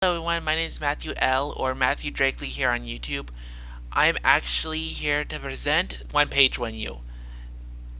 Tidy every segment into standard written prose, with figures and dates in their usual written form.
Hello everyone, my name is Matthew L. or Matthew Drakely here on YouTube. I'm actually here to present One Page One You.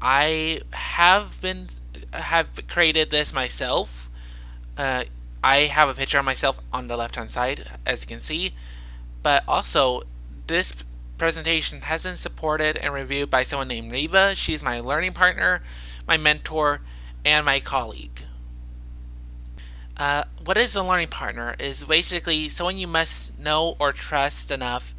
I have created this myself. Uh, I have a picture of myself on the left hand side, as you can see, but also this presentation has been supported and reviewed by someone named Riva. She's my learning partner, my mentor, and my colleague. What is a learning partner is basically someone you must know or trust enough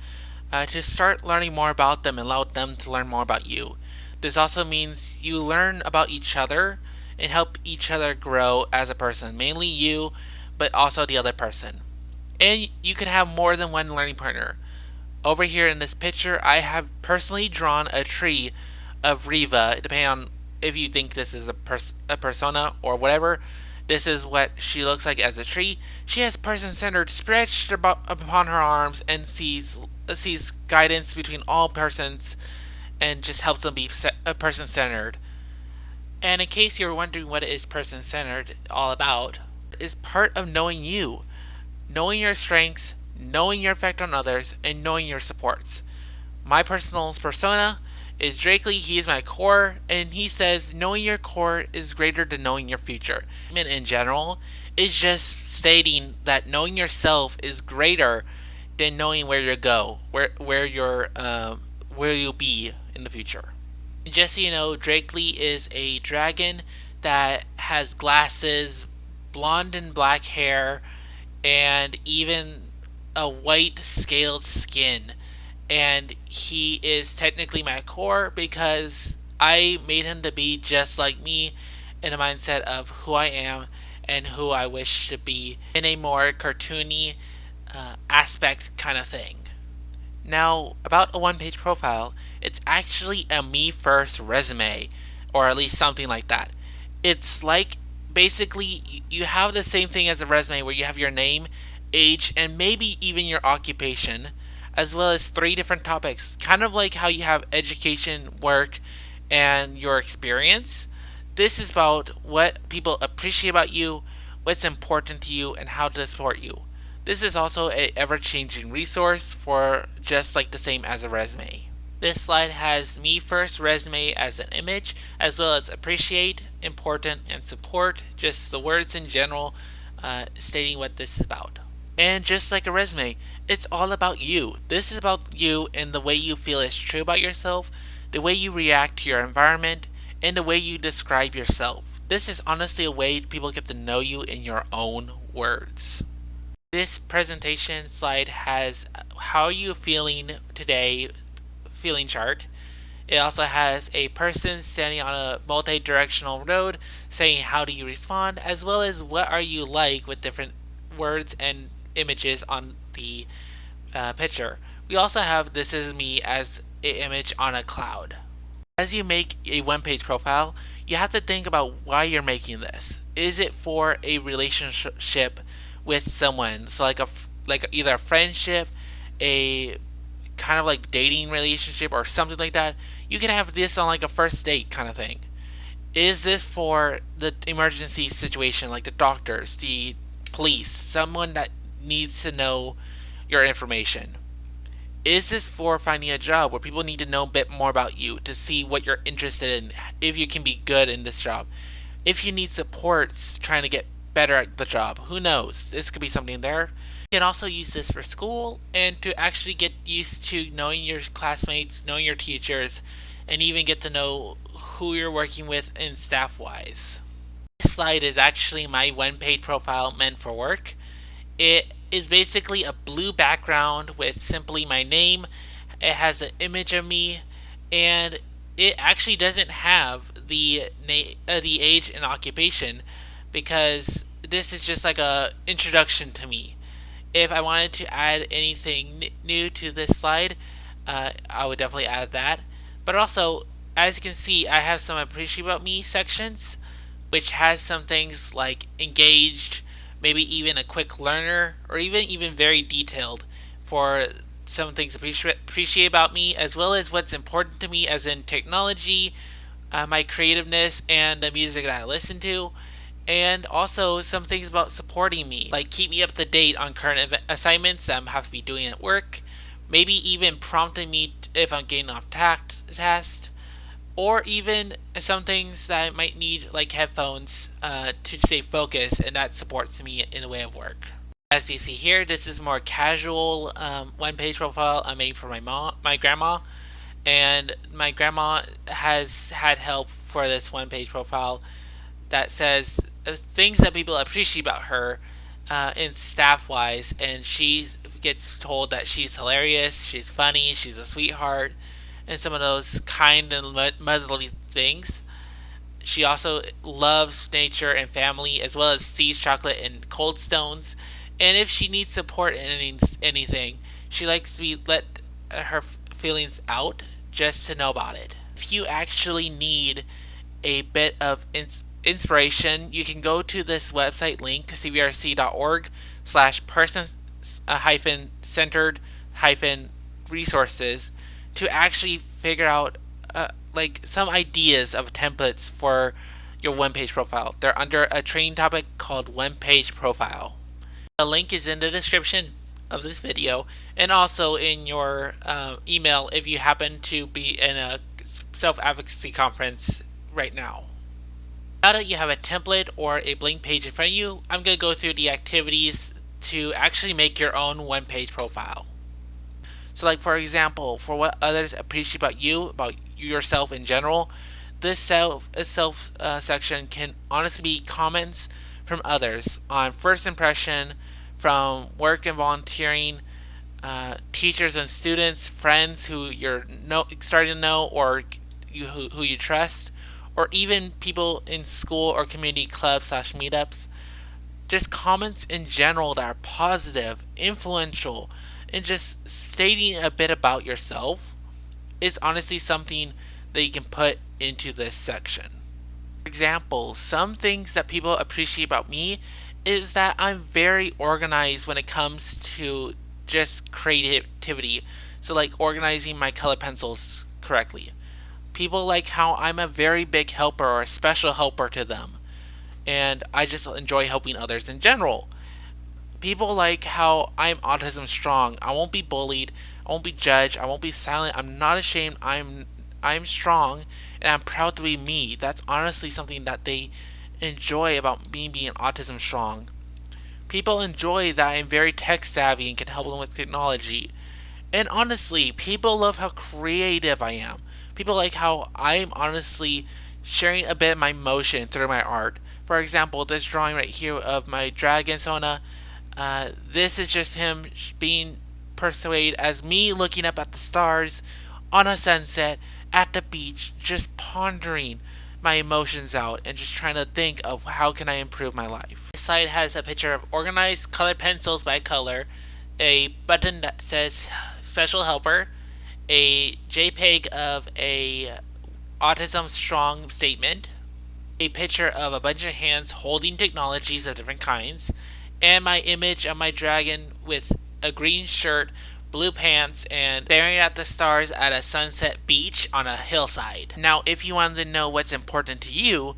to start learning more about them and allow them to learn more about you. This also means you learn about each other and help each other grow as a person, mainly you, but also the other person. And you can have more than one learning partner. Over here in this picture, I have personally drawn a tree of Riva, depending on if you think this is a persona or whatever. This is what she looks like as a tree. She has person-centered stretched upon her arms and sees guidance between all persons and just helps them be person-centered. And in case you're wondering what is person-centered all about, is part of knowing you, knowing your strengths, knowing your effect on others, and knowing your supports. My personal persona is Drakely. He is my core, and he says knowing your core is greater than knowing your future. In general, is just stating that knowing yourself is greater than knowing where you go, where you'll be in the future. Just so you know, Drakely is a dragon that has glasses, blonde and black hair, and even a white scaled skin. And he is technically my core because I made him to be just like me in a mindset of who I am and who I wish to be in a more cartoony aspect kind of thing. Now, about a one-page profile, it's actually a me first resume, or at least something like that. It's like basically you have the same thing as a resume where you have your name, age, and maybe even your occupation, as well as 3 different topics, kind of like how you have education, work, and your experience. This is about what people appreciate about you, what's important to you, and how to support you. This is also an ever-changing resource for just like the same as a resume. This slide has me first resume as an image, as well as appreciate, important, and support, just the words in general, stating what this is about. And just like a resume, it's all about you. This is about you and the way you feel is true about yourself, the way you react to your environment, and the way you describe yourself. This is honestly a way people get to know you in your own words. This presentation slide has how are you feeling today feeling chart. It also has a person standing on a multi-directional road saying how do you respond, as well as what are you like with different words and images on the picture. We also have this is me as an image on a cloud. As you make a one-page profile, you have to think about why you're making this. Is it for a relationship with someone? So like either a friendship, a kind of like dating relationship or something like that. You can have this on like a first date kind of thing. Is this for the emergency situation like the doctors, the police, someone that needs to know your information? Is this for finding a job where people need to know a bit more about you to see what you're interested in, if you can be good in this job? If you need supports trying to get better at the job, who knows? This could be something there. You can also use this for school and to actually get used to knowing your classmates, knowing your teachers, and even get to know who you're working with in staff wise. This slide is actually my one-page profile meant for work. It is basically a blue background with simply my name. It has an image of me, and it actually doesn't have the age and occupation because this is just like a introduction to me. If I wanted to add anything new to this slide, I would definitely add that. But also, as you can see, I have some appreciate about me sections, which has some things like engaged, maybe even a quick learner, or even very detailed for some things appreciate about me, as well as what's important to me, as in technology, my creativeness, and the music that I listen to. And also some things about supporting me, like keep me up to date on current assignments that I'm have to be doing at work, maybe even prompting me if I'm getting off task, or even some things that I might need, like headphones, to stay focused, and that supports me in the way of work. As you see here, this is more casual one-page profile I made for my grandma, and my grandma has had help for this one-page profile that says things that people appreciate about her, in staff wise, and she gets told that she's hilarious, she's funny, she's a sweetheart, and some of those kind and motherly things. She also loves nature and family, as well as sees chocolate and cold stones. And if she needs support in anything, she likes to be let her feelings out just to know about it. If you actually need a bit of inspiration, you can go to this website link, cvrc.org/person hyphen centered hyphen resources, to actually figure out like some ideas of templates for your one page profile. They're under a training topic called one page profile. The link is in the description of this video, and also in your email if you happen to be in a self advocacy conference right now. Now that you have a template or a blank page in front of you, I'm going to go through the activities to actually make your own one page profile. So, like for example, for what others appreciate about yourself in general, this self section can honestly be comments from others on first impression, from work and volunteering, teachers and students, friends who you're starting to know, or who you trust, or even people in school or community clubs / meetups. Just comments in general that are positive, influential, and just stating a bit about yourself is honestly something that you can put into this section. For example, some things that people appreciate about me is that I'm very organized when it comes to just creativity. So, like organizing my color pencils correctly. People like how I'm a very big helper or a special helper to them, and I just enjoy helping others in general. People like how I'm autism strong. I won't be bullied. I won't be judged. I won't be silent. I'm not ashamed. I'm strong, and I'm proud to be me. That's honestly something that they enjoy about me being autism strong. People enjoy that I'm very tech savvy and can help them with technology. And honestly, people love how creative I am. People like how I'm honestly sharing a bit of my emotion through my art. For example, this drawing right here of my dragon Sona, this is just him being persuaded as me looking up at the stars on a sunset at the beach, just pondering my emotions out and just trying to think of how can I improve my life. This side has a picture of organized colored pencils by color, a button that says special helper, a JPEG of a autism strong statement, a picture of a bunch of hands holding technologies of different kinds, and my image of my dragon with a green shirt, blue pants, and staring at the stars at a sunset beach on a hillside. Now, if you wanted to know what's important to you,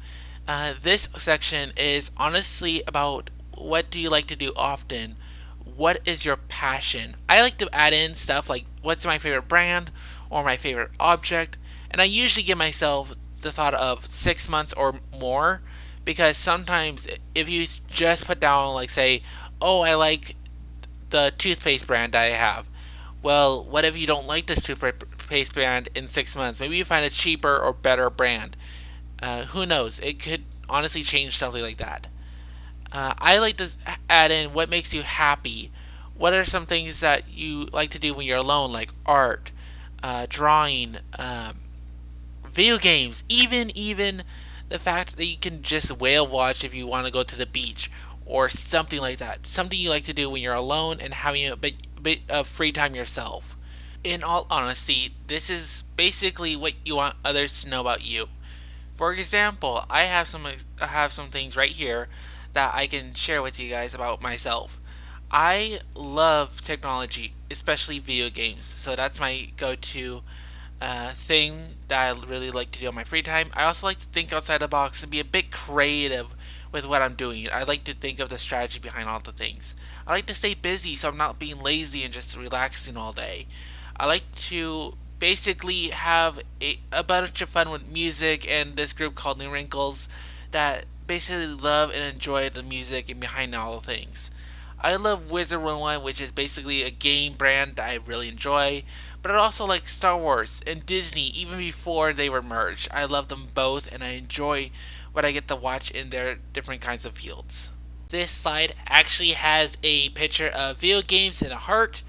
this section is honestly about what do you like to do often? What is your passion? I like to add in stuff like what's my favorite brand or my favorite object, and I usually give myself the thought of 6 months or more, because sometimes if you just put down, like, say, oh, I like the toothpaste brand I have. Well, what if you don't like this toothpaste brand in 6 months? Maybe you find a cheaper or better brand. Who knows? It could honestly change something like that. I like to add in what makes you happy. What are some things that you like to do when you're alone, like art, drawing, video games, even the fact that you can just whale watch if you want to go to the beach or something like that. Something you like to do when you're alone and having a bit of free time yourself. In all honesty, this is basically what you want others to know about you. For example, I have some things right here that I can share with you guys about myself. I love technology, especially video games. So that's my go-to thing that I really like to do on my free time. I also like to think outside the box and be a bit creative with what I'm doing. I like to think of the strategy behind all the things. I like to stay busy so I'm not being lazy and just relaxing all day. I like to basically have a bunch of fun with music and this group called New Wrinkles that basically love and enjoy the music and behind all the things. I love Wizard 101, which is basically a game brand that I really enjoy, but I also like Star Wars and Disney even before they were merged. I love them both and I enjoy what I get to watch in their different kinds of fields. This slide actually has a picture of video games and a heart.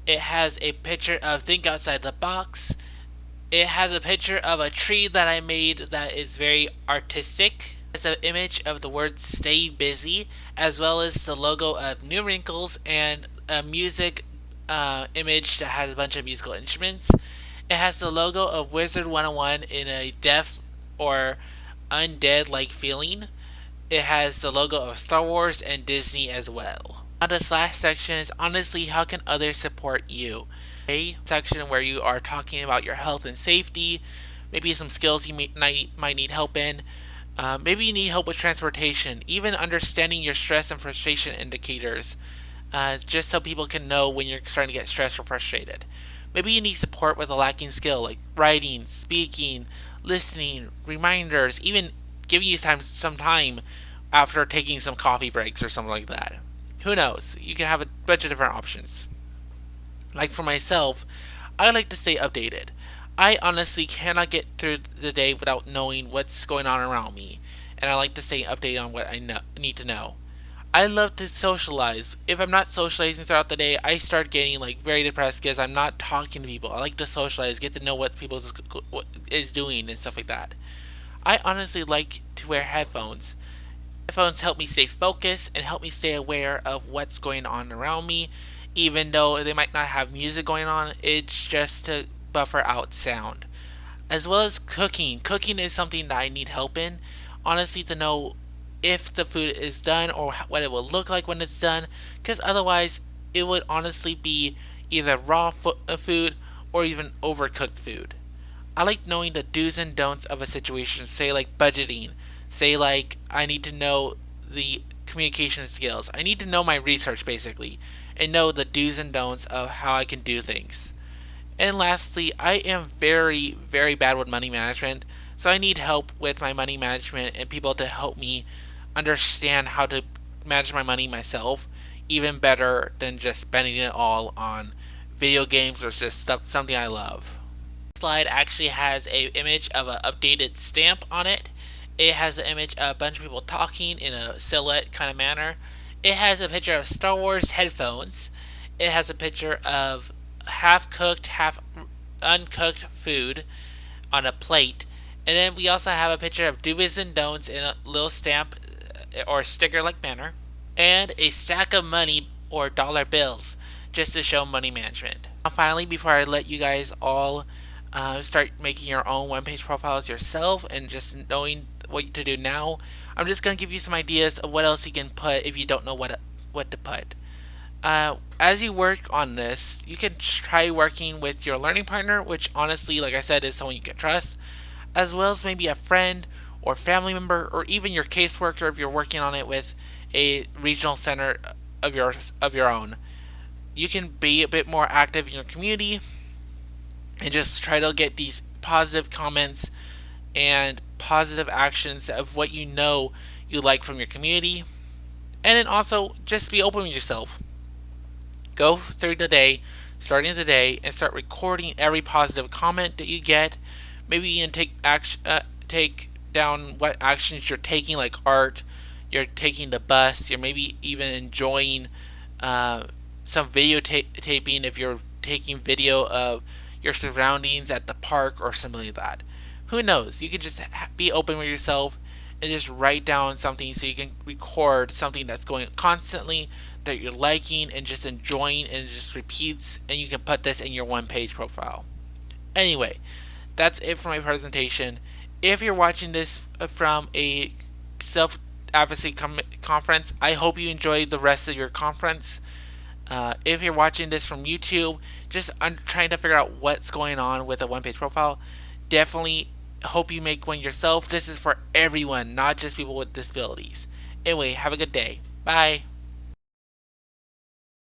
It has a picture of Think Outside the Box. It has a picture of a tree that I made that is very artistic. It's an image of the word stay busy, as well as the logo of New Wrinkles and a music image that has a bunch of musical instruments. It has the logo of Wizard 101 in a death or undead like feeling. It has the logo of Star Wars and Disney as well. Now this last section is honestly how can others support you? A section where you are talking about your health and safety, maybe some skills you might need help in. Maybe you need help with transportation, even understanding your stress and frustration indicators, just so people can know when you're starting to get stressed or frustrated. Maybe you need support with a lacking skill like writing, speaking, listening, reminders, even giving you some time after taking some coffee breaks or something like that. Who knows? You can have a bunch of different options. Like for myself, I like to stay updated. I honestly cannot get through the day without knowing what's going on around me, and I like to stay updated on what I need to know. I love to socialize. If I'm not socializing throughout the day, I start getting like very depressed because I'm not talking to people. I like to socialize, get to know what people is doing and stuff like that. I honestly like to wear headphones. Headphones help me stay focused and help me stay aware of what's going on around me, even though they might not have music going on. It's just to buffer out sound. As well as cooking. Cooking is something that I need help in. Honestly, to know if the food is done or what it will look like when it's done, because otherwise it would honestly be either raw food or even overcooked food. I like knowing the do's and don'ts of a situation, say like budgeting, say like I need to know the communication skills. I need to know my research basically and know the do's and don'ts of how I can do things. And lastly, I am very, very bad with money management, so I need help with my money management and people to help me understand how to manage my money myself, even better than just spending it all on video games or just something I love. This slide actually has a image of an updated stamp on it. It has an image of a bunch of people talking in a silhouette kind of manner. It has a picture of Star Wars headphones. It has a picture of half cooked, half uncooked food on a plate. And then we also have a picture of do's and don'ts in a little stamp or sticker like banner. And a stack of money or dollar bills just to show money management. Now finally, before I let you guys all start making your own one-page profiles yourself and just knowing what to do now, I'm just going to give you some ideas of what else you can put if you don't know what to put. As you work on this, you can try working with your learning partner, which honestly, like I said, is someone you can trust, as well as maybe a friend or family member, or even your caseworker if you're working on it with a regional center of your own. You can be a bit more active in your community and just try to get these positive comments and positive actions of what you know you like from your community. And then also just be open with yourself. Go through the day, starting the day, and start recording every positive comment that you get. Maybe you can take down what actions you're taking, like art. You're taking the bus. You're maybe even enjoying some videotaping if you're taking video of your surroundings at the park or something like that. Who knows? You can just be open with yourself and just write down something so you can record something that's going constantly that you're liking and just enjoying, and it just repeats, and you can put this in your one-page profile. Anyway, that's it for my presentation. If you're watching this from a self-advocacy conference, I hope you enjoy the rest of your conference. If you're watching this from YouTube, just trying to figure out what's going on with a one-page profile, definitely hope you make one yourself. This is for everyone, not just people with disabilities. Anyway, have a good day. Bye.